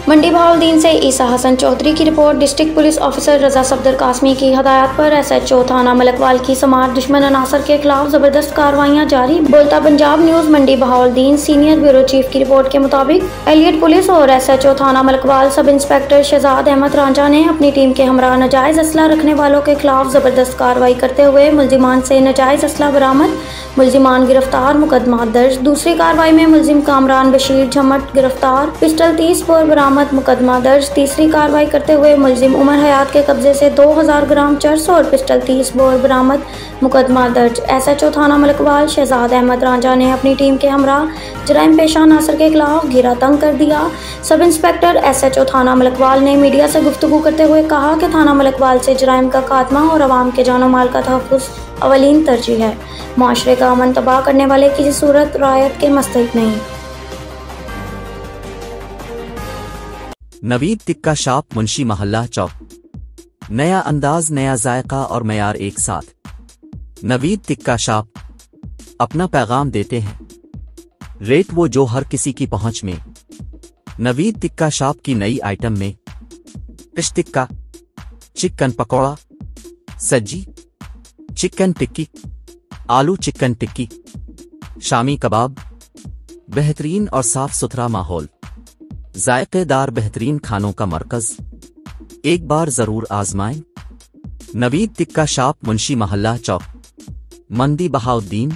मंडी बहाउद्दीन से ईसा हसन चौधरी की report. District police officer रजा सफदर कासमी की हदायत पर SHO थाना मलकवाल की समात दुश्मन अनासर के खिलाफ जबरदस्त कार्रवाइयां जारी। बोलता पंजाब न्यूज मंडी बहाउद्दीन सीनियर ब्यूरो चीफ की रिपोर्ट के मुताबिक एलियट पुलिस और SHO थाना मलकवाल सब इंस्पेक्टर शहजाद अहमद रांझा ने अपनी टीम के हमरा नाजायज असला रखने वालों के खिलाफ जबरदस्त कार्रवाई करते हुए मुलजिमान से नाजायज असला बरामद, मुलजिमान गिरफ्तार, मुकदमा दर्ज। दूसरी कार्रवाई में मुलजिम कामरान बशीर झमट गिरफ्तार, पिस्टल 30 बोर बरामद, मुकदमा दर्ज। तीसरी कार्रवाई करते हुए मुलजिम उमर हयात के कब्जे से 2000 ग्राम चरस और पिस्टल 30 बोर बरामद, मुकदमा दर्ज। SHO थाना मलकवाल शहजाद अहमद रांझा ने अपनी टीम के हमरा जराइम पेशा नासर के खिलाफ घेरा तंग कर दिया। सब इंस्पेक्टर SHO थाना मलकवाल ने मीडिया से गुफ्तगू करते हुए कहा कि थाना मलकवाल से जराइम का खात्मा और अवाम के जानो माल का तहफ़्फ़ुज़ अवलीन तरजीह है। माशरे का अमन तबाह करने वाले किसी सूरत रायत के मस्तहिक नहीं। नवीद टिक्का शॉप मुंशी महल्ला चौक। नया अंदाज, नया जायका और मयार एक साथ। नवीद टिक्का शॉप अपना पैगाम देते हैं, रेट वो जो हर किसी की पहुंच में। नवीद टिक्का शॉप की नई आइटम में फिश टिक्का, चिकन पकौड़ा, सज्जी, चिकन टिक्की, आलू चिकन टिक्की, शामी कबाब, बेहतरीन और साफ सुथरा माहौल, जायकेदार बेहतरीन खानों का मरकज। एक बार जरूर आजमाएं। नवीद टिक्का शॉप मुंशी महल्ला चौक, मंडी बहाउद्दीन।